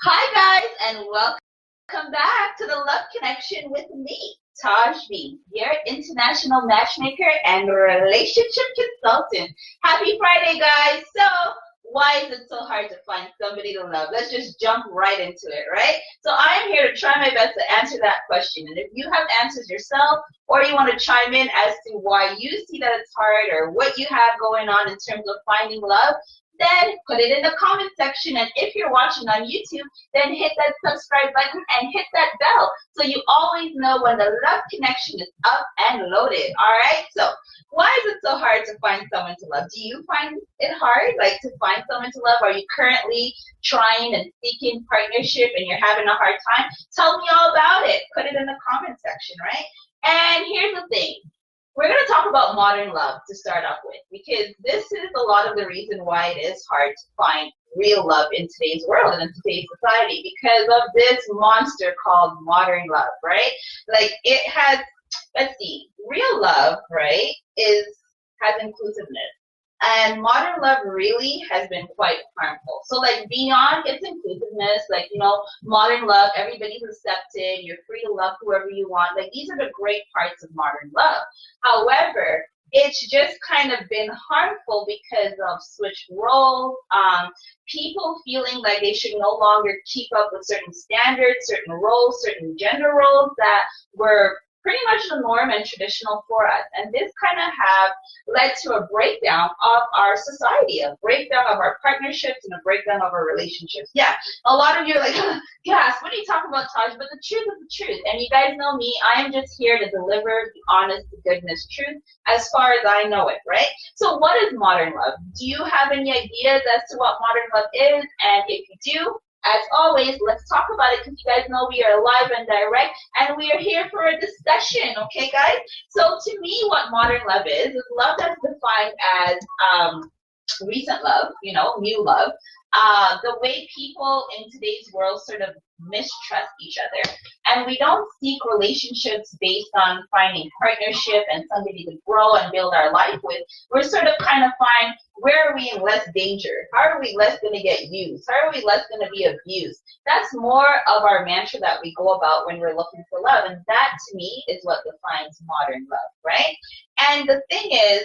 Hi, guys, and welcome back to the Love Connection with me, Taj B, your international matchmaker and relationship consultant. Happy Friday, guys. So, why is it so hard to find somebody to love? Let's just jump right into it, right? So, I am here to try my best to answer that question. And if you have answers yourself, or you want to chime in as to why you see that it's hard or what you have going on in terms of finding love, then put it in the comment section. And if you're watching on YouTube, then hit that subscribe button and hit that bell so you always know when the love connection is up and loaded. All right. So why is it so hard to find someone to love? Do you find it hard, like to find someone to love? Are you currently trying and seeking partnership and you're having a hard time? Tell me all about it. Put it in the comment section, right? And here's the thing. We're going to talk about modern love to start off with, because this is a lot of the reason why it is hard to find real love in today's world and in today's society, because of this monster called modern love, right? Like it has, let's see, real love, right, has inclusiveness. And modern love really has been quite harmful. So like beyond its inclusiveness, like, modern love, everybody's accepted, you're free to love whoever you want. Like these are the great parts of modern love. However, it's just kind of been harmful because of switched roles, people feeling like they should no longer keep up with certain standards, certain roles, certain gender roles that were pretty much the norm and traditional for us. And this kind of have led to a breakdown of our society, a breakdown of our partnerships, and a breakdown of our relationships. Yeah, a lot of you are like, yes, what are you talking about, Taj? But the truth is the truth. And you guys know me, I am just here to deliver the honest to goodness truth as far as I know it, right? So what is modern love? Do you have any ideas as to what modern love is? And if you do, as always, let's talk about it, because you guys know we are live and direct and we are here for a discussion, okay, guys? So to me, what modern love is love that's defined as recent love, new love, the way people in today's world sort of mistrust each other. And we don't seek relationships based on finding partnership and somebody to grow and build our life with. We're sort of kind of find, where are we in less danger? How are we less going to get used? How are we less going to be abused? That's more of our mantra that we go about when we're looking for love. And that, to me, is what defines modern love, right? And the thing is,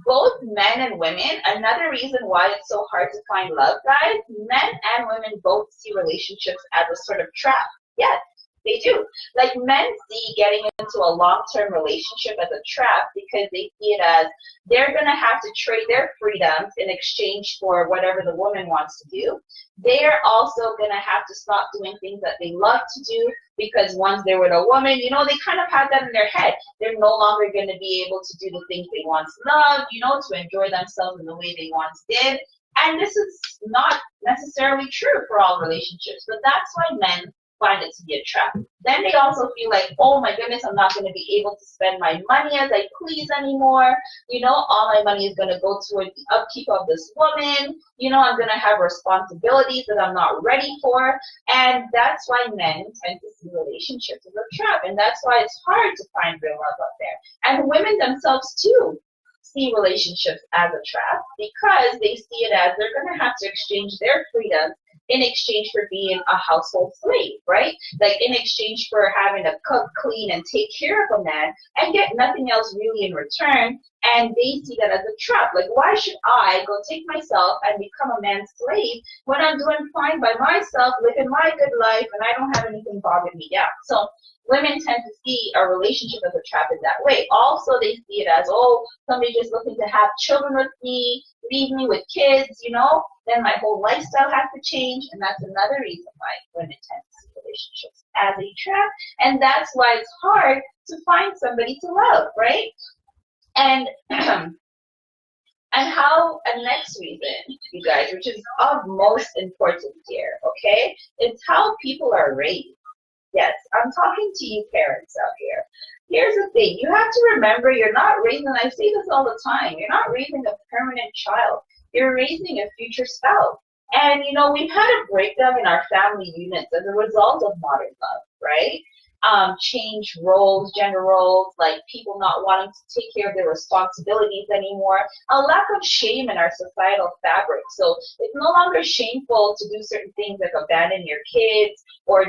both men and women, another reason why it's so hard to find love, guys, men and women both see relationships as a sort of trap. Yes, they do. Like men see getting into a long-term relationship as a trap because they see it as they're going to have to trade their freedoms in exchange for whatever the woman wants to do. They're also going to have to stop doing things that they love to do, because once they're with a woman, they kind of have that in their head. They're no longer going to be able to do the things they once loved, to enjoy themselves in the way they once did. And this is not necessarily true for all relationships, but that's why men find it to be a trap. Then they also feel like, oh my goodness, I'm not going to be able to spend my money as I please anymore. All my money is going to go toward the upkeep of this woman. I'm going to have responsibilities that I'm not ready for. And that's why men tend to see relationships as a trap. And that's why it's hard to find real love out there. And women themselves too see relationships as a trap, because they see it as they're going to have to exchange their freedom in exchange for being a household slave, right? Like in exchange for having to cook, clean, and take care of a man and get nothing else really in return. And they see that as a trap. Like, why should I go take myself and become a man's slave when I'm doing fine by myself, living my good life, and I don't have anything bothering me down? So women tend to see a relationship as a trap in that way. Also, they see it as, oh, somebody just looking to have children with me, leave me with kids, then my whole lifestyle has to change. And that's another reason why women tend to see relationships as a trap. And that's why it's hard to find somebody to love, right? And and next reason, you guys, which is of most importance here, okay, it's how people are raised. Yes, I'm talking to you parents out here. Here's the thing. You have to remember, you're not raising, and I say this all the time, you're not raising a permanent child. You're raising a future spouse. And, we've had a breakdown in our family units as a result of modern love, right? change roles, gender roles, like people not wanting to take care of their responsibilities anymore, a lack of shame in our societal fabric. So it's no longer shameful to do certain things like abandon your kids or,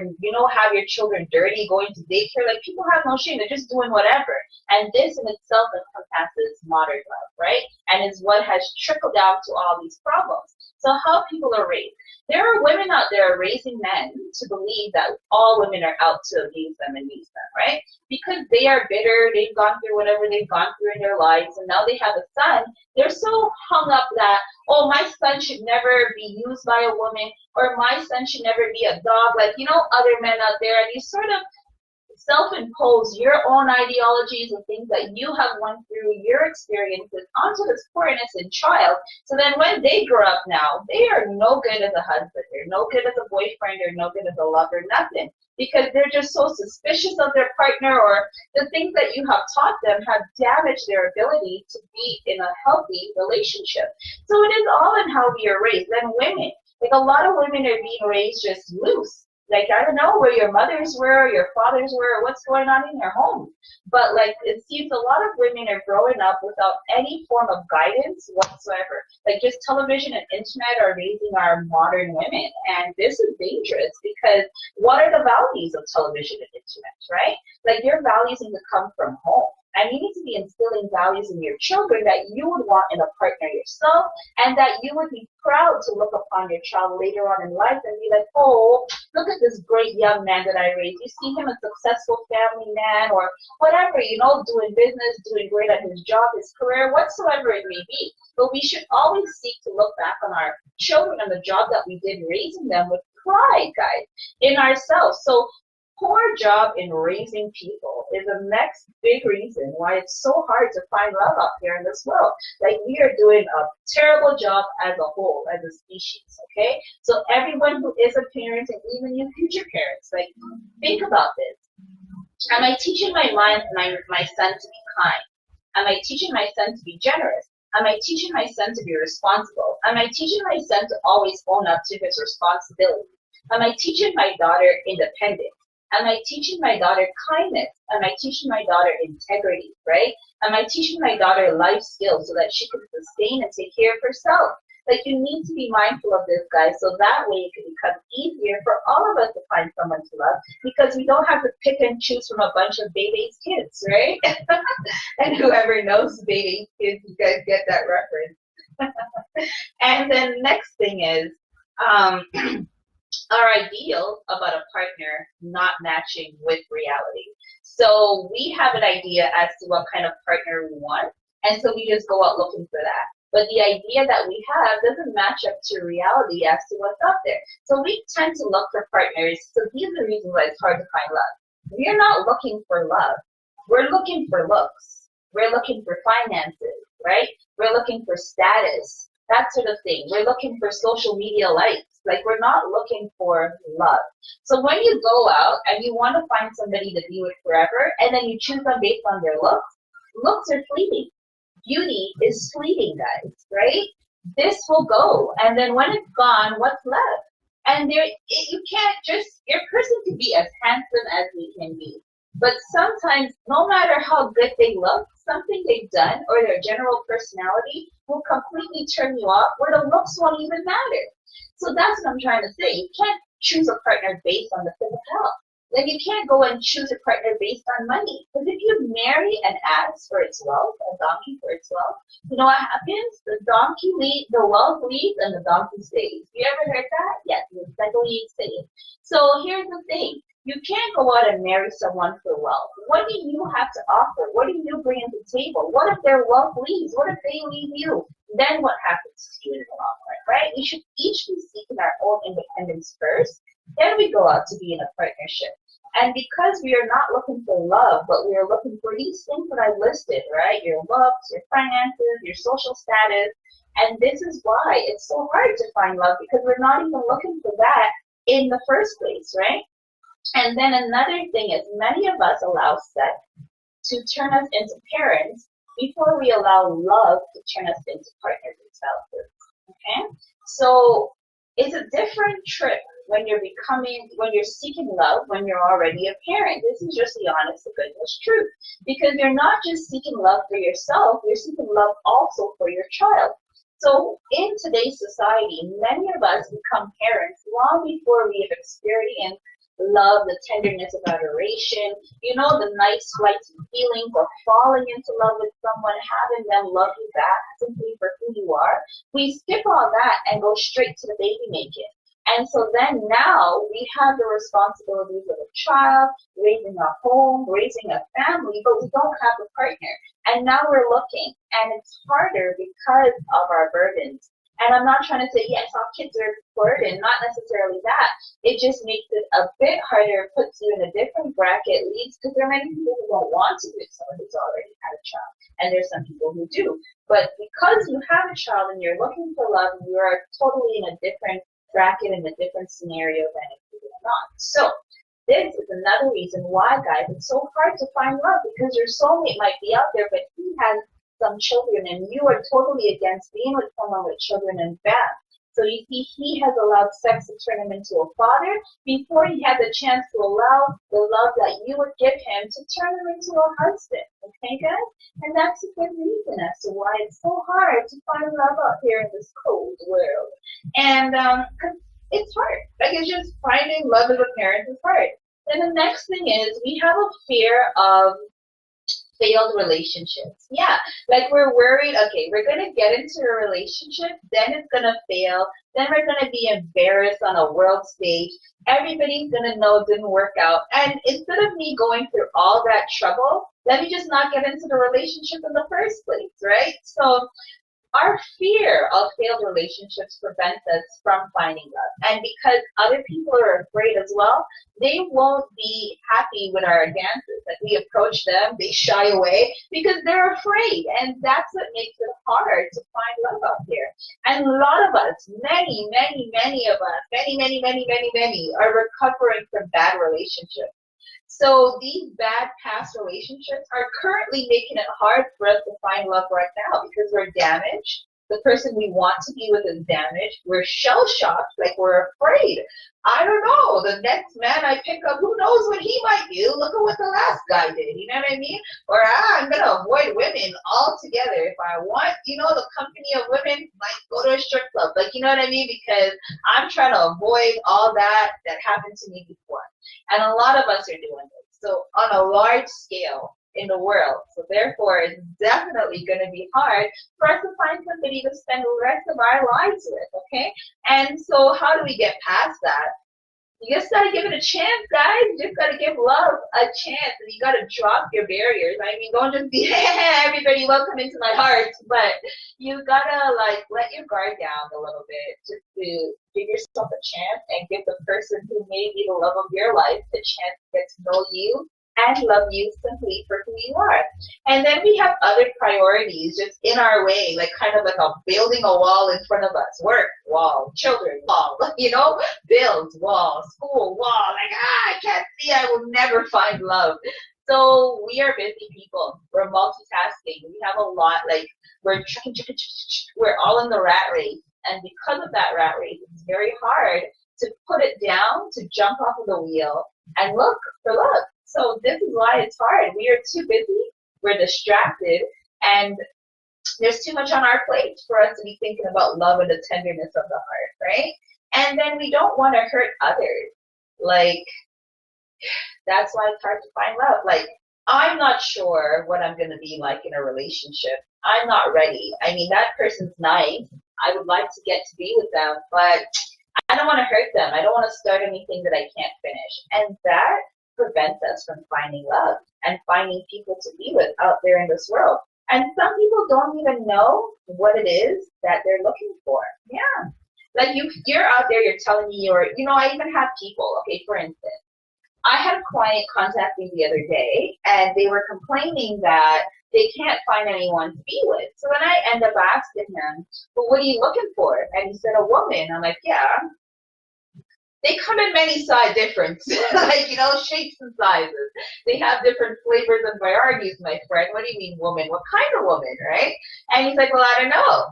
have your children dirty, going to daycare. Like people have no shame. They're just doing whatever. And this in itself encompasses modern love, right? And is what has trickled down to all these problems. So how people are raised. There are women out there raising men to believe that all women are out to abuse them and use them, right? Because they are bitter, they've gone through whatever they've gone through in their lives, and now they have a son. They're so hung up that, oh, my son should never be used by a woman, or my son should never be a dog. Like, other men out there, and you sort of self-impose your own ideologies and things that you have went through, your experiences onto this poor innocent child. So then when they grow up now, they are no good as a husband, they're no good as a boyfriend, they're no good as a lover, nothing. Because they're just so suspicious of their partner, or the things that you have taught them have damaged their ability to be in a healthy relationship. So it is all in how we are raised. And women, like a lot of women are being raised just loose. Like, I don't know where your mothers were, or your fathers were, or what's going on in your home. But, like, it seems a lot of women are growing up without any form of guidance whatsoever. Like, just television and internet are raising our modern women. And this is dangerous because what are the values of television and internet, right? Like, your values need to come from home. And you need to be instilling values in your children that you would want in a partner yourself, and that you would be proud to look upon your child later on in life and be like, oh, look at this great young man that I raised. You see him a successful family man or whatever, doing business, doing great at his job, his career, whatsoever it may be. But we should always seek to look back on our children and the job that we did raising them with pride, guys, in ourselves. So poor job in raising people is the next big reason why it's so hard to find love out here in this world. Like, we are doing a terrible job as a whole, as a species, okay? So everyone who is a parent, and even you future parents, like, think about this. Am I teaching my son to be kind? Am I teaching my son to be generous? Am I teaching my son to be responsible? Am I teaching my son to always own up to his responsibility? Am I teaching my daughter independence? Am I teaching my daughter kindness? Am I teaching my daughter integrity, right? Am I teaching my daughter life skills so that she can sustain and take care of herself? Like, you need to be mindful of this, guys, so that way it can become easier for all of us to find someone to love, because we don't have to pick and choose from a bunch of Bebe's kids, right? And whoever knows Bebe's kids, you guys get that reference. And then next thing is, our ideal about a partner not matching with reality. So we have an idea as to what kind of partner we want, and so we just go out looking for that. But the idea that we have doesn't match up to reality as to what's out there. So we tend to look for partners. So these are the reasons why it's hard to find love. We're not looking for love. We're looking for looks. We're looking for finances, right? We're looking for status, that sort of thing. We're looking for social media likes. Like, we're not looking for love. So when you go out and you want to find somebody to be with forever, and then you choose them based on their looks are fleeting. Beauty is fleeting, guys, right? This will go, and then when it's gone, what's left? And you can't your person can be as handsome as they can be. But sometimes, no matter how good they look, something they've done or their general personality will completely turn you off, where the looks won't even matter. So that's what I'm trying to say. You can't choose a partner based on the physical. Like, you can't go and choose a partner based on money. Because if you marry an ass for its wealth, a donkey for its wealth, you know what happens? The wealth leaves and the donkey stays. You ever heard that? Yes, it's like what you say. So here's the thing. You can't go out and marry someone for wealth. What do you have to offer? What do you bring to the table? What if their wealth leaves? What if they leave you? Then what happens to you in the long run, right? We should each be seeking our own independence first. Then we go out to be in a partnership. And because we are not looking for love, but we are looking for these things that I listed, right? Your looks, your finances, your social status. And this is why it's so hard to find love, because we're not even looking for that in the first place, right? And then another thing is, many of us allow sex to turn us into parents before we allow love to turn us into partners and spouses. Okay? So It's a different trip when you're seeking love when you're already a parent. This is just the honest to goodness truth. Because you're not just seeking love for yourself, you're seeking love also for your child. So in today's society, many of us become parents long before we have experienced love, the tenderness of adoration, the nice, flighty feelings of falling into love with someone, having them love you back simply for who you are. We skip all that and go straight to the baby making. And so then now we have the responsibilities of a child, raising a home, raising a family, but we don't have a partner. And now we're looking, and it's harder because of our burdens. And I'm not trying to say, yes, all kids are burdened, not necessarily that. It just makes it a bit harder, puts you in a different bracket, leads, because there are many people who don't want to with someone who's already had a child. And there's some people who do. But because you have a child and you're looking for love, you are totally in a different bracket, in a different scenario than if you were not. So this is another reason why, guys, it's so hard to find love, because your soulmate might be out there, but he has some children, and you are totally against being with someone with children and bam. So you see, he has allowed sex to turn him into a father before he had the chance to allow the love that you would give him to turn him into a husband. Okay, guys? And that's a good reason as to why it's so hard to find love out here in this cold world. And it's hard. Like, it's just finding love as a parent is hard. And the next thing is we have a fear of failed relationships. Yeah, like we're worried, okay, we're going to get into a relationship, then it's going to fail, then we're going to be embarrassed on a world stage, everybody's going to know it didn't work out, and instead of me going through all that trouble, let me just not get into the relationship in the first place, right? So our fear of failed relationships prevents us from finding love. And because other people are afraid as well, they won't be happy with our advances. Like, we approach them, they shy away because they're afraid. And that's what makes it hard to find love out here. And a lot of us, many of us, many are recovering from bad relationships. So these bad past relationships are currently making it hard for us to find love right now because we're damaged. The person we want to be with is damaged. We're shell-shocked, like we're afraid. I don't know. The next man I pick up, who knows what he might do? Look at what the last guy did. You know what I mean? Or I'm going to avoid women altogether. If I want, the company of women, like go to a strip club. Like, you know what I mean? Because I'm trying to avoid all that happened to me before. And a lot of us are doing this. So on a large scale in the world. So therefore, it's definitely going to be hard for us to find somebody to spend the rest of our lives with, okay? And so how do we get past that? You just got to give it a chance, guys. You just got to give love a chance, and you got to drop your barriers. I mean, don't just be, everybody, welcome into my heart, but you got to, let your guard down a little bit just to give yourself a chance and give the person who may be the love of your life a chance to get to know you and love you simply for who you are. And then we have other priorities just in our way, like kind of like building a wall in front of us. Work, wall, children, wall, bills, wall, school, wall. Like, I can't see, I will never find love. So we are busy people. We're multitasking. We have a lot, we're all in the rat race. And because of that rat race, it's very hard to put it down, to jump off of the wheel and look for love. So this is why it's hard. We are too busy, we're distracted, and there's too much on our plate for us to be thinking about love and the tenderness of the heart, right? And then we don't want to hurt others. That's why it's hard to find love. I'm not sure what I'm going to be like in a relationship. I'm not ready. I mean, that person's nice. I would like to get to be with them, but I don't want to hurt them. I don't want to start anything that I can't finish. And that prevents us from finding love and finding people to be with out there in this world. And some people don't even know what it is that they're looking for. Yeah. Like you're out there, you're telling me I even have people, okay, for instance, I had a client contact me the other day and they were complaining that they can't find anyone to be with. So then I end up asking him, well, what are you looking for? And he said, a woman. I'm like, yeah. They come in many size difference, shapes and sizes. They have different flavors and varieties, my friend. What do you mean woman? What kind of woman, right? And he's like, well, I don't know.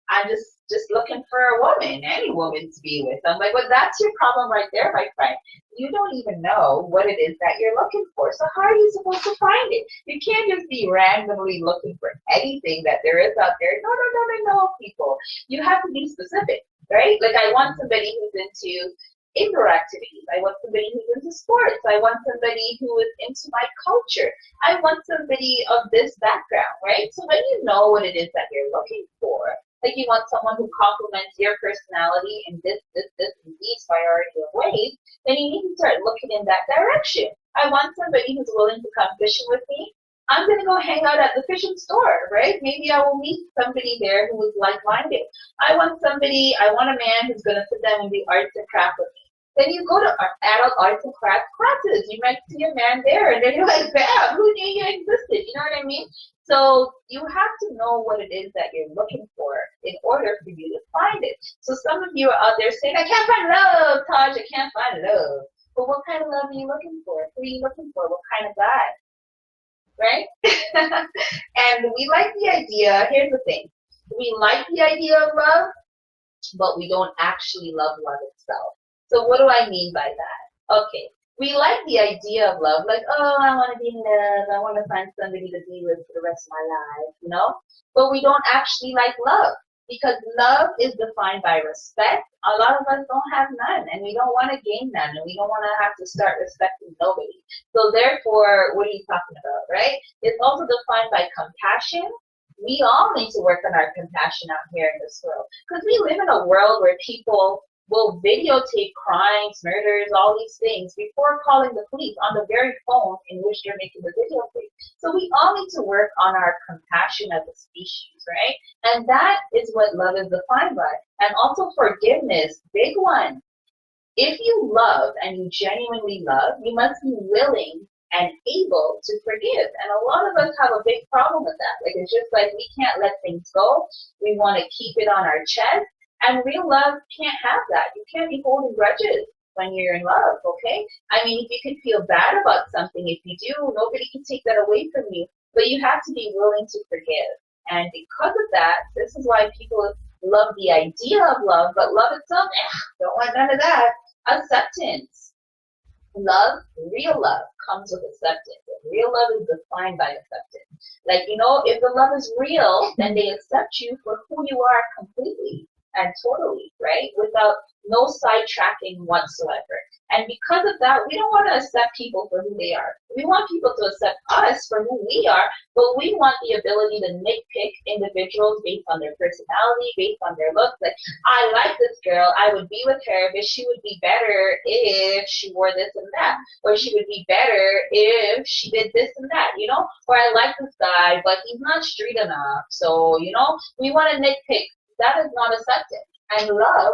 I'm just just looking for a woman, any woman to be with. I'm like, well, that's your problem right there, my friend. You don't even know what it is that you're looking for. So how are you supposed to find it? You can't just be randomly looking for anything that there is out there. No, no, no, no, no, people. You have to be specific, right? Like I want somebody who's into indoor activities. I want somebody who's into sports. I want somebody who is into my culture. I want somebody of this background, right? So when you know what it is that you're looking for, like you want someone who complements your personality in and these priority of ways, then you need to start looking in that direction. I want somebody who's willing to come fishing with me. I'm going to go hang out at the fishing store, right? Maybe I will meet somebody there who is like-minded. I want a man who's going to sit down and do arts and crafts with me. Then you go to adult arts and crafts classes. You might see a man there, and then you're like, bam, who knew you existed? You know what I mean? So you have to know what it is that you're looking for in order for you to find it. So some of you are out there saying, I can't find love, Taj, I can't find love. But what kind of love are you looking for? Who are you looking for? What kind of guy? Right? And we like the idea, here's the thing. We like the idea of love, but we don't actually love love itself. So what do I mean by that? Okay, we like the idea of love, like, oh, I want to be in love, I want to find somebody to be with for the rest of my life, you know? But we don't actually like love, because love is defined by respect. A lot of us don't have none, and we don't want to gain none, and we don't want to have to start respecting nobody. So therefore, what are you talking about, right? It's also defined by compassion. We all need to work on our compassion out here in this world, because we live in a world where people will videotape crimes, murders, all these things before calling the police on the very phone in which they're making the videotape. So we all need to work on our compassion as a species, right? And that is what love is defined by. And also forgiveness, big one. If you love and you genuinely love, you must be willing and able to forgive. And a lot of us have a big problem with that. Like, it's just like we can't let things go. We want to keep it on our chest. And real love can't have that. You can't be holding grudges when you're in love, okay? I mean, if you can feel bad about something, if you do, nobody can take that away from you. But you have to be willing to forgive. And because of that, this is why people love the idea of love, but love itself, don't want none of that. Acceptance. Love, real love, comes with acceptance. Real love is defined by acceptance. Like, you know, if the love is real, then they accept you for who you are completely and totally, right? Without no sidetracking whatsoever. And because of that, we don't want to accept people for who they are. We want people to accept us for who we are, but we want the ability to nitpick individuals based on their personality, based on their looks. Like, I like this girl, I would be with her, but she would be better if she wore this and that. Or she would be better if she did this and that, you know? Or I like this guy, but he's not street enough. So, you know, we want to nitpick. That is not acceptance. And love,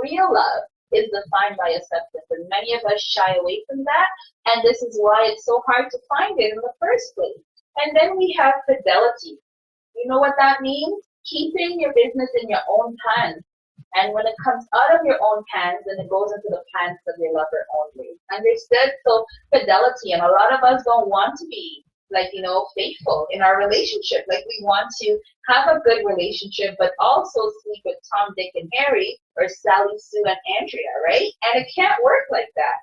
real love, is defined by acceptance. And many of us shy away from that. And this is why it's so hard to find it in the first place. And then we have fidelity. You know what that means? Keeping your business in your own hands. And when it comes out of your own hands, then it goes into the hands of your lover only. Understood? So fidelity. And a lot of us don't want to be, like, you know, faithful in our relationship. Like, we want to have a good relationship, but also sleep with Tom, Dick, and Harry, or Sally, Sue, and Andrea, right? And it can't work like that.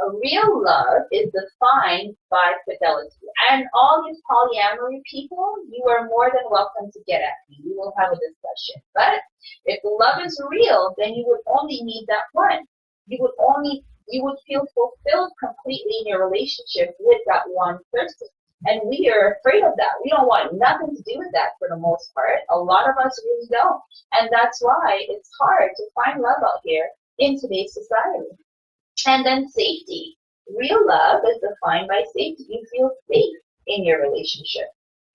A real love is defined by fidelity. And all these polyamory people, you are more than welcome to get at me. We will have a discussion. But if the love is real, then you would only need that one. You would feel fulfilled completely in your relationship with that one person. And we are afraid of that. We don't want nothing to do with that for the most part. A lot of us really don't. And that's why it's hard to find love out here in today's society. And then safety. Real love is defined by safety. You feel safe in your relationship.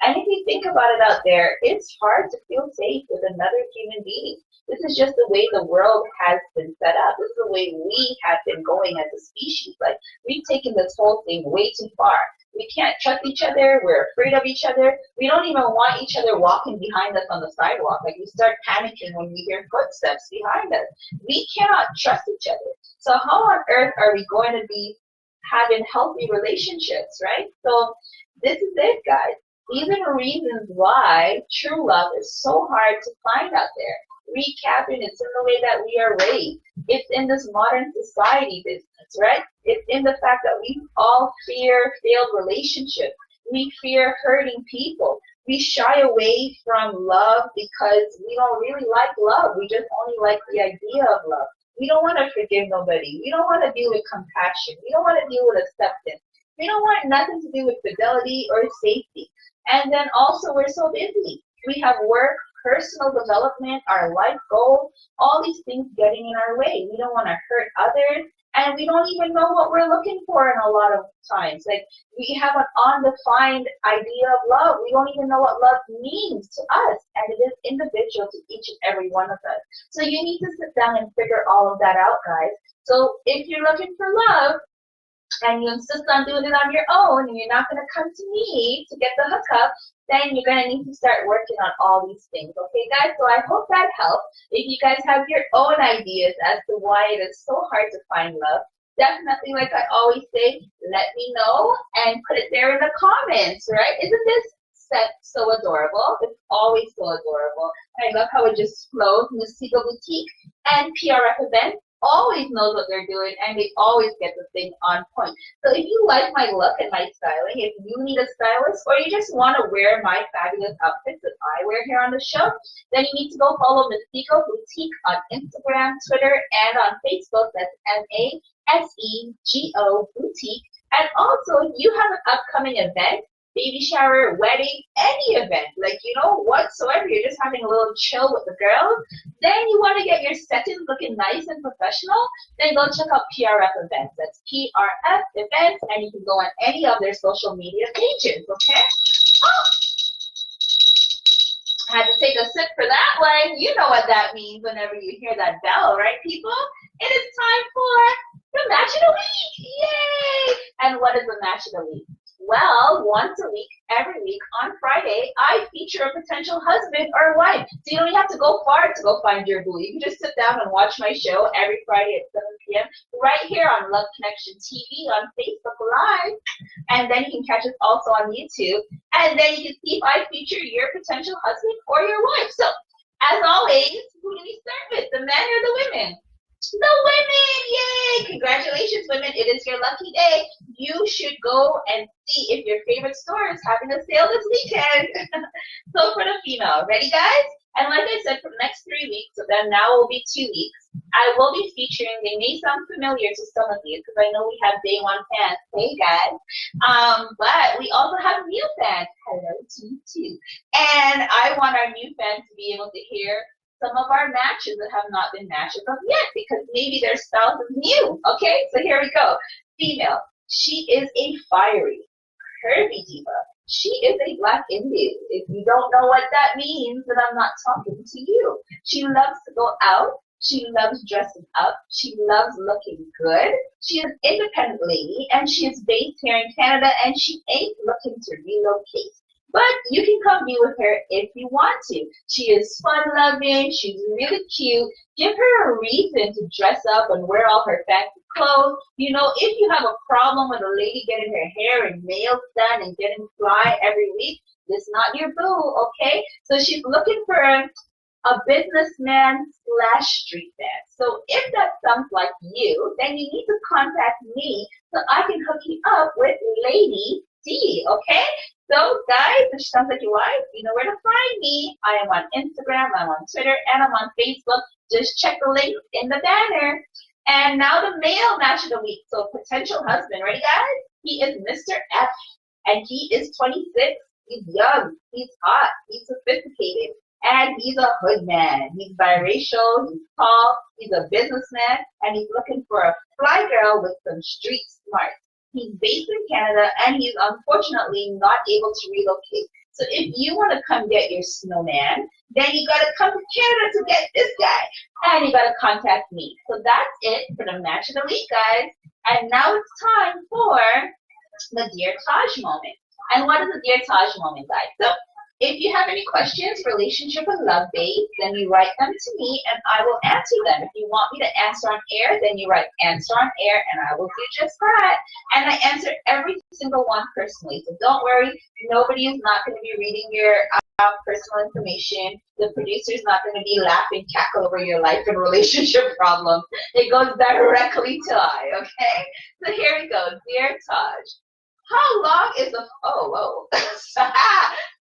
And if you think about it out there, it's hard to feel safe with another human being. This is just the way the world has been set up. This is the way we have been going as a species. Like, we've taken this whole thing way too far. We can't trust each other. We're afraid of each other. We don't even want each other walking behind us on the sidewalk. Like, we start panicking when we hear footsteps behind us. We cannot trust each other. So how on earth are we going to be having healthy relationships, right? So this is it, guys. These are the reasons why true love is so hard to find out there. recapping, it's in the way that we are raised. It's in this modern society business, right? It's in the fact that we all fear failed relationships. We fear hurting people. We shy away from love because we don't really like love. We just only like the idea of love. We don't want to forgive nobody. We don't want to deal with compassion. We don't want to deal with acceptance. We don't want nothing to do with fidelity or safety. And then also we're so busy. We have work, personal development, our life goals, all these things getting in our way. We don't want to hurt others. And we don't even know what we're looking for in a lot of times. Like, we have an undefined idea of love. We don't even know what love means to us. And it is individual to each and every one of us. So you need to sit down and figure all of that out, guys. So if you're looking for love, and you insist on doing it on your own, and you're not going to come to me to get the hookup, then you're going to need to start working on all these things. Okay, guys? So I hope that helped. If you guys have your own ideas as to why it is so hard to find love, definitely, like I always say, let me know and put it there in the comments, right? Isn't this set so adorable? It's always so adorable. I love how it just flows. Miss Siegel Boutique and PRF Events always knows what they're doing, and they always get the thing on point. So if you like my look and my styling, if you need a stylist, or you just want to wear my fabulous outfits that I wear here on the show, then you need to go follow Miss Siegel Boutique on Instagram, Twitter, and on Facebook. That's MASEGO Boutique. And also, if you have an upcoming event, baby shower, wedding, any event, like, whatsoever, you're just having a little chill with the girls, then you want to get your settings looking nice and professional, then go check out PRF Events. That's PRF Events, and you can go on any of their social media pages, okay? Oh, I had to take a sip for that one. You know what that means whenever you hear that bell, right, people? It is time for the match of the week. Yay! And what is the match of the week? Well, once a week, every week, on Friday, I feature a potential husband or wife. So you don't even have to go far to go find your boo. You can just sit down and watch my show every Friday at 7 p.m. right here on Love Connection TV on Facebook Live. And then you can catch us also on YouTube. And then you can see if I feature your potential husband or your wife. So, as always, who do we start with, the men or the women? The women! Yay! Congratulations, women. It is your lucky day. You should go and see if your favorite store is having a sale this weekend. So for the female, ready, guys? And like I said, for the next 3 weeks, so then now will be 2 weeks, I will be featuring, they may sound familiar to some of you because I know we have day one fans. Hey, guys. But we also have new fans. Hello to you, too. And I want our new fans to be able to hear some of our matches that have not been matches of yet because maybe their spouse is new. Okay, so here we go. Female, she is a fiery, curvy diva. She is a Black Indian. If you don't know what that means, then I'm not talking to you. She loves to go out. She loves dressing up. She loves looking good. She is an independent lady, and she is based here in Canada, and she ain't looking to relocate. But you can come be with her if you want to. She is fun-loving. She's really cute. Give her a reason to dress up and wear all her fancy clothes. If you have a problem with a lady getting her hair and nails done and getting fly every week, this is not your boo, okay? So she's looking for a businessman / street man. So if that sounds like you, then you need to contact me so I can hook you up with Lady D, okay? So, guys, if she sounds like your wife, you know where to find me. I am on Instagram, I'm on Twitter, and I'm on Facebook. Just check the link in the banner. And now the male match of the week. So, potential husband. Ready, guys? He is Mr. F, and he is 26. He's young. He's hot. He's sophisticated. And he's a hood man. He's biracial. He's tall. He's a businessman. And he's looking for a fly girl with some street smarts. He's based in Canada, and he's unfortunately not able to relocate. So if you want to come get your snowman, then you got to come to Canada to get this guy. And you got to contact me. So that's it for the match of the week, guys. And now it's time for the Dear Taj moment. And what is the Dear Taj moment, guys? So If you have any questions, relationship and love based, then you write them to me and I will answer them. If you want me to answer on air, then you write answer on air and I will do just that. And I answer every single one personally. So don't worry, nobody is not going to be reading your personal information. The producer is not going to be laughing cackle over your life and relationship problems. It goes directly to I, okay? So here we go. Dear Taj, how long is the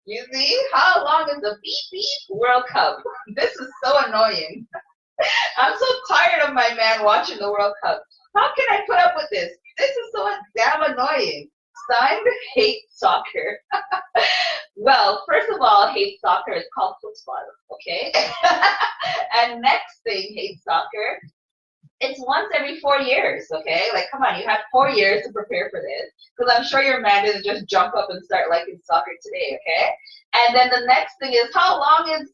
you see, how long is the beep beep World Cup? This is so annoying. I'm so tired of my man watching the World Cup. How can I put up with this? This is so damn annoying. Signed, hate soccer. Well, first of all, hate soccer is called football, okay? And next thing, hate soccer, it's once every 4 years, okay? Like, come on, you have 4 years to prepare for this. Because I'm sure your man didn't just jump up and start liking soccer today, okay? And then the next thing is, how long is,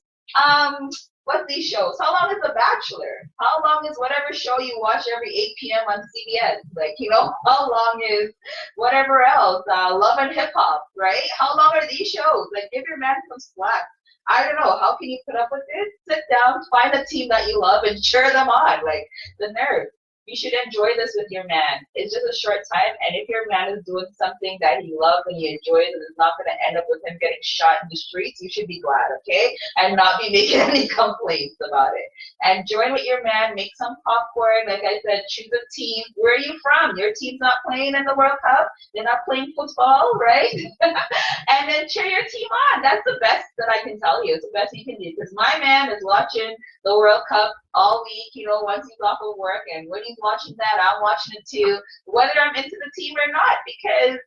what's these shows? How long is The Bachelor? How long is whatever show you watch every 8 p.m. on CBS? Like, you know, how long is whatever else? Love and Hip Hop, right? How long are these shows? Like, give your man some slack. I don't know. How can you put up with it? Sit down, find a team that you love, and cheer them on. Like, the nerve. You should enjoy this with your man. It's just a short time, and if your man is doing something that he loves and he enjoys and it's not going to end up with him getting shot in the streets, you should be glad, okay? And not be making any complaints about it. And join with your man, make some popcorn. Like I said, choose a team. Where are you from? Your team's not playing in the World Cup. They're not playing football, right? And then cheer your team on. That's the best that I can tell you. It's the best you can do. Because my man is watching the World Cup all week, you know, once he's off of work, and when he's watching that, I'm watching it too, whether I'm into the team or not, because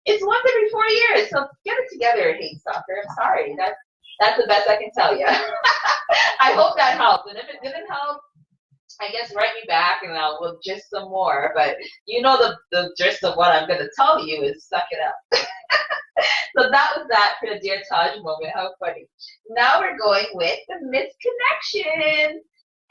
it's once every 4 years. So get it together, hate soccer. I'm sorry. That's the best I can tell you. I hope that helps. And if it didn't help, I guess write me back and we'll gist some more. But you know the gist of what I'm going to tell you is suck it up. So that was that for the Dear Taj moment. How funny. Now we're going with the misconnection.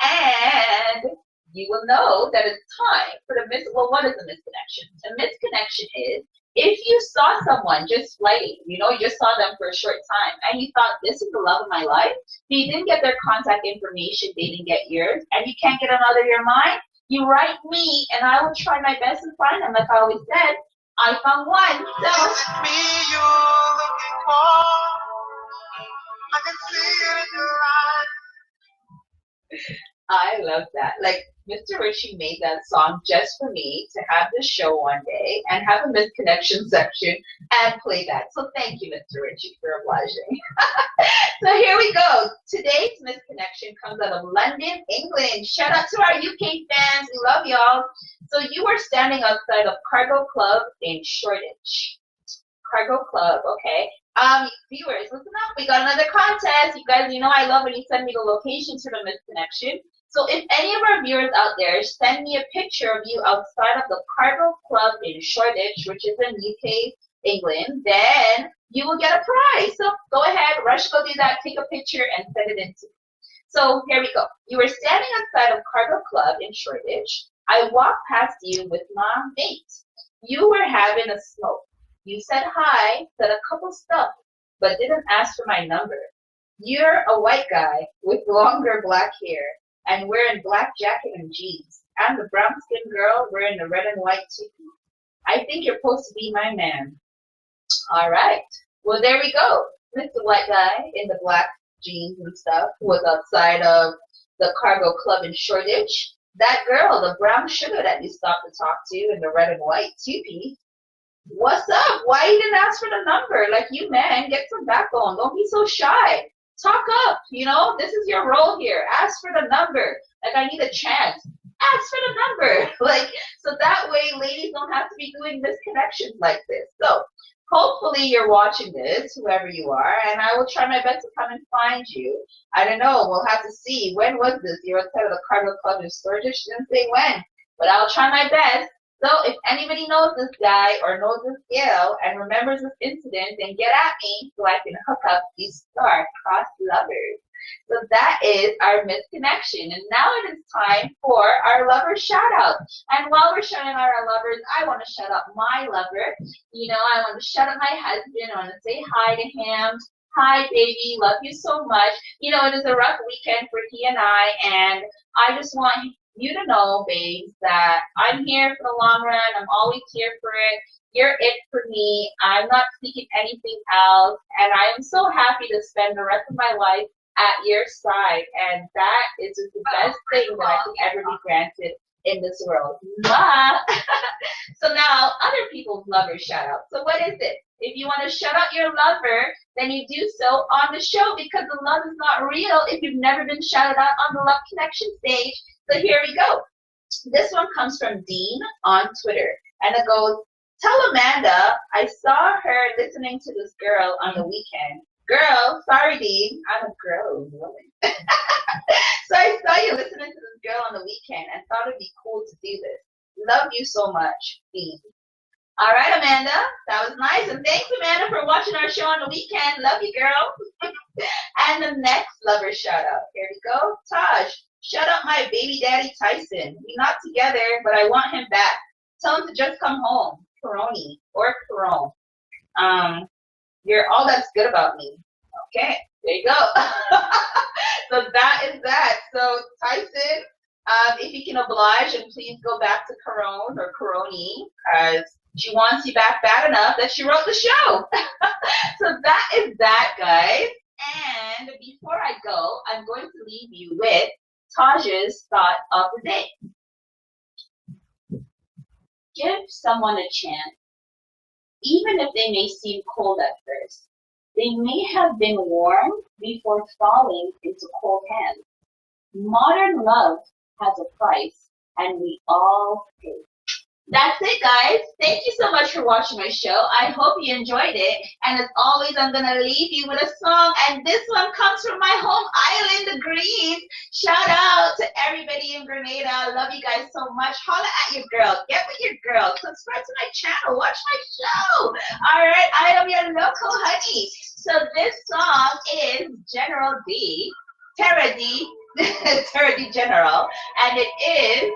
And you will know that it's time for well, what is a misconnection? A misconnection is if you saw someone just flighting, you know, you just saw them for a short time, and you thought, this is the love of my life, but you didn't get their contact information, they didn't get yours, and you can't get them out of your mind, you write me, and I will try my best to find them, like I always said. I found one. So is it me you're looking for? I can see it in your eyes. I love that. Like, Mr. Richie made that song just for me to have this show one day and have a misconnection section and play that. So thank you, Mr. Richie, for obliging. So here we go. Today's misconnection comes out of London, England. Shout out to our UK fans. We love y'all. So you were standing outside of Cargo Club in Shoreditch. Cargo Club, okay. Viewers, listen up. We got another contest. You guys, you know I love when you send me the locations for the misconnection. So if any of our viewers out there send me a picture of you outside of the Cargo Club in Shoreditch, which is in UK, England, then you will get a prize. So go ahead, rush, go do that, take a picture and send it in to me. So here we go. You were standing outside of Cargo Club in Shoreditch. I walked past you with my mate. You were having a smoke. You said hi, said a couple stuff, but didn't ask for my number. You're a white guy with longer black hair and wearing black jacket and jeans. I'm the brown skinned girl wearing the red and white two-piece. I think you're supposed to be my man. All right. Well, there we go. Mr. White Guy in the black jeans and stuff was outside of the Cargo Club in Shoreditch. That girl, the brown sugar that you stopped to talk to in the red and white two-piece, what's up? Why you didn't ask for the number? Like, you man, get some backbone. Don't be so shy. Talk up, you know? This is your role here. Ask for the number. Like, I need a chance. Ask for the number. Like, so that way ladies don't have to be doing misconnections like this. So hopefully you're watching this, whoever you are, and I will try my best to come and find you. I don't know. We'll have to see. When was this? You're outside of the Cargo Club in Sturgis. Didn't say when, but I'll try my best. So if anybody knows this guy or knows this gal and remembers this incident, then get at me so I can hook up these star-crossed lovers. So that is our misconnection. And now it is time for our lover shout-out. And while we're shouting out our lovers, I want to shout out my lover. You know, I want to shout out my husband. I want to say hi to him. Hi, baby. Love you so much. You know, it is a rough weekend for he and I just want you to know, babes, that I'm here for the long run. I'm always here for it. You're it for me. I'm not seeking anything else. And I am so happy to spend the rest of my life at your side. And that is just the best thing that I could ever be granted in this world. Mwah! So now, other people's lover shout out. So what is it? If you want to shout out your lover, then you do so on the show because the love is not real if you've never been shouted out on the Love Connection stage. So here we go. This one comes from Dean on Twitter. And it goes, tell Amanda I saw her listening to this girl on the weekend. Girl, sorry, Dean. I'm a girl, woman. So I saw you listening to this girl on the weekend and thought it'd be cool to do this. Love you so much, Dean. All right, Amanda. That was nice. And thanks, Amanda, for watching our show on the weekend. Love you, girl. And the next lover shout out. Here we go. Taj, shout out my baby daddy, Tyson. We're not together, but I want him back. Tell him to just come home. Coroni or Corone. You're all that's good about me. Okay, there you go. So that is that. So Tyson, if you can oblige and please go back to Corone or Coroni, because she wants you back bad enough that she wrote the show. So that is that, guys. And before I go, I'm going to leave you with Taj's thought of the day. Give someone a chance. Even if they may seem cold at first, they may have been warm before falling into cold hands. Modern love has a price, and we all pay. That's it, guys. Thank you so much for watching my show. I hope you enjoyed it. And as always, I'm going to leave you with a song. And this one comes from my home island, the Greens. Shout out to everybody in Grenada. I love you guys so much. Holla at your girl. Get with your girl. Subscribe to my channel. Watch my show. All right. I am your local honey. So this song is General D. Terra D. Terra D General. And it is...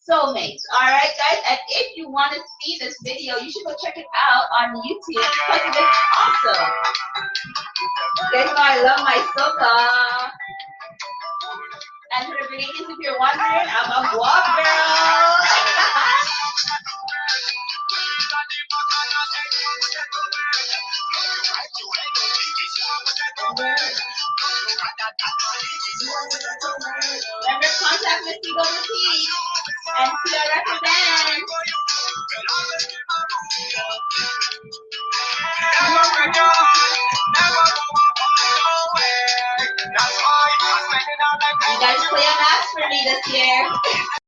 Soulmates. Alright, guys, and if you want to see this video, you should go check it out on YouTube because it is awesome. You guys know I love my soca. And for the Grenadians, if you're wondering, I'm a guap girl. Remember, contact Miss Ego Repeat. And see, I recommend. You guys play a match for me this year.